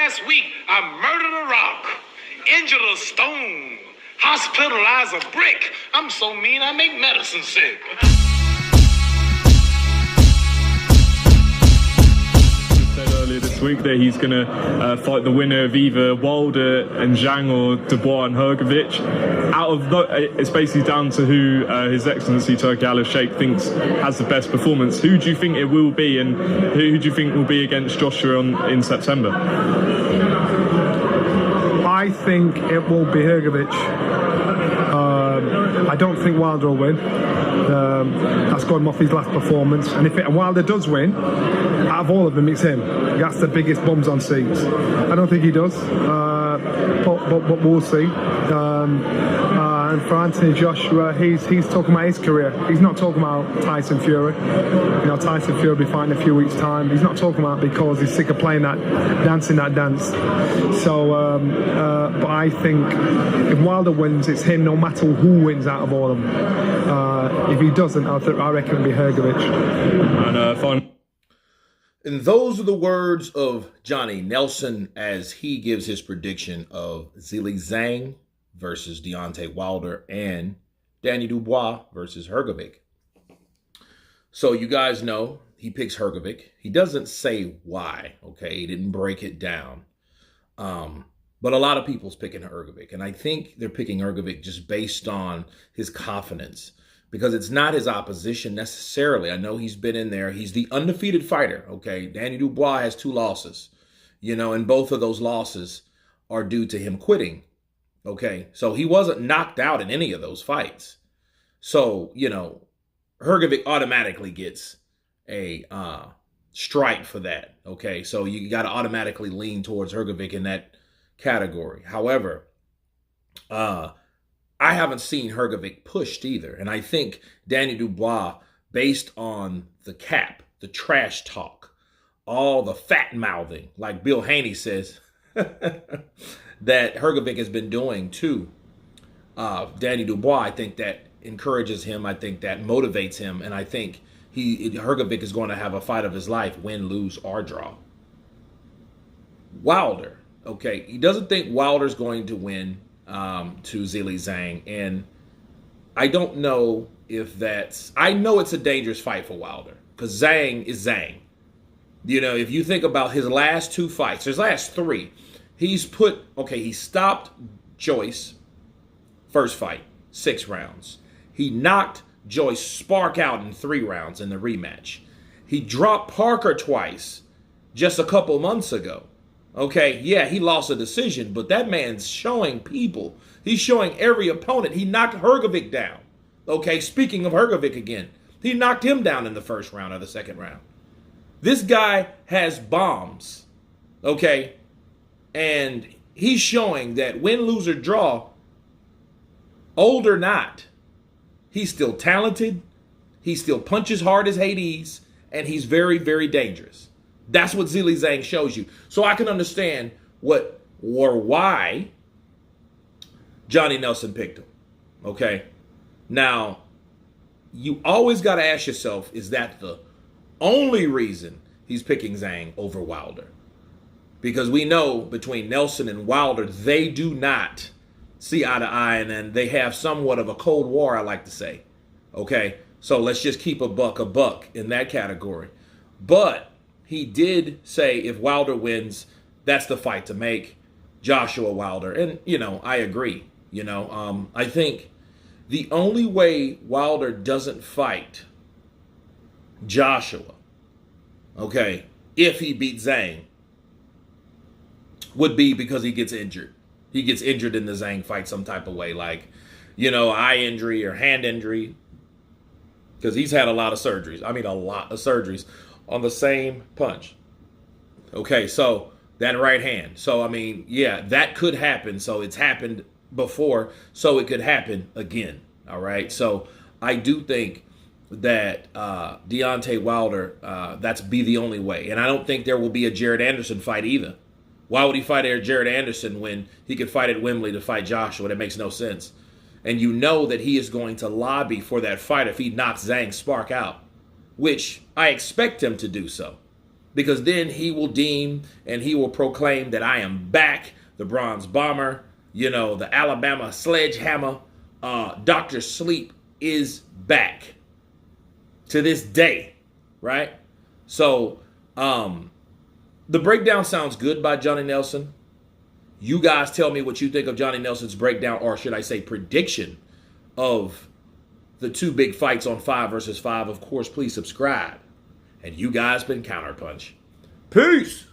Last week, I murdered a rock, injured a stone, hospitalized a brick. I'm so mean, I make medicine sick. Earlier this week that he's going to fight the winner of either Wilder and Zhang or Dubois and Hrgovic. It's basically down to who His Excellency Turki Al-Sheikh thinks has the best performance. Who do you think it will be, and who do you think will be against Joshua in September? I think it will be Hrgovic. I don't think Wilder will win. That's going off his last performance. And if Wilder does win, out of all of them, it's him. That's the biggest bums on seats. I don't think he does, but we'll see. And for Anthony Joshua, he's talking about his career. He's not talking about Tyson Fury. You know, Tyson Fury will be fighting in a few weeks' time. He's not talking about because he's sick of playing that, dancing that dance. So, but I think if Wilder wins, it's him, no matter who wins out of all of them. If he doesn't, I reckon it'll be Hrgovic. And those are the words of Johnny Nelson as he gives his prediction of Zhang versus Deontay Wilder and Danny Dubois versus Hrgovic. So you guys know he picks Hrgovic. He doesn't say why, okay? He didn't break it down. But a lot of people's picking Hrgovic. And I think they're picking Hrgovic just based on his confidence, because it's not his opposition necessarily. I know he's been in there. He's the undefeated fighter, okay? Danny Dubois has 2 losses, you know, and both of those losses are due to him quitting, okay? So he wasn't knocked out in any of those fights. So, you know, Hrgovic automatically gets a strike for that, okay? So you got to automatically lean towards Hrgovic in that category. However, I haven't seen Hrgovic pushed either. And I think Danny Dubois, based on the cap, the trash talk, all the fat mouthing, like Bill Haney says, that Hrgovic has been doing to Danny Dubois, I think that encourages him. I think that motivates him. And I think Hrgovic is going to have a fight of his life, win, lose, or draw. Wilder, okay, he doesn't think Wilder's going to win to Zhang, and I don't know if I know it's a dangerous fight for Wilder, because Zhang is Zhang. You know, if you think about his last 2 fights, his last 3, he stopped Joyce, first fight, 6 rounds. He knocked Joyce spark out in 3 rounds in the rematch. He dropped Parker twice just a couple months ago. Okay, yeah, he lost a decision, but that man's showing people. He's showing every opponent. He knocked Hrgovic down. Okay, speaking of Hrgovic again, he knocked him down in the first round or the second round. This guy has bombs, okay? And he's showing that win, lose, or draw, old or not, he's still talented, he still punches hard as Hades, and he's very, very dangerous. That's what Zhang shows you. So I can understand why Johnny Nelson picked him. Okay? Now, you always got to ask yourself, is that the only reason he's picking Zhang over Wilder? Because we know between Nelson and Wilder, they do not see eye to eye, and then they have somewhat of a cold war, I like to say. Okay? So let's just keep a buck in that category. But he did say if Wilder wins, that's the fight to make, Joshua Wilder. And, you know, I agree. You know, I think the only way Wilder doesn't fight Joshua, okay, if he beats Zhang, would be because he gets injured. He gets injured in the Zhang fight some type of way, like, you know, eye injury or hand injury, because he's had a lot of surgeries. I mean, a lot of surgeries on the same punch. Okay, so that right hand. So, I mean, yeah, that could happen. So it's happened before, so it could happen again. All right, so I do think that Deontay Wilder, that's be the only way. And I don't think there will be a Jared Anderson fight either. Why would he fight Jared Anderson when he could fight at Wembley to fight Joshua? That makes no sense. And you know that he is going to lobby for that fight if he knocks Zhang Spark out, which I expect him to do so. because then he will deem and he will proclaim that I am back, the Bronze Bomber, the Alabama Sledgehammer. Dr. Sleep is back to this day, right? So the breakdown sounds good by Johnny Nelson. You guys tell me what you think of Johnny Nelson's breakdown, or should I say prediction, of the two big fights on 5 versus 5. Of course, please subscribe. And you guys been Counterpunch. Peace!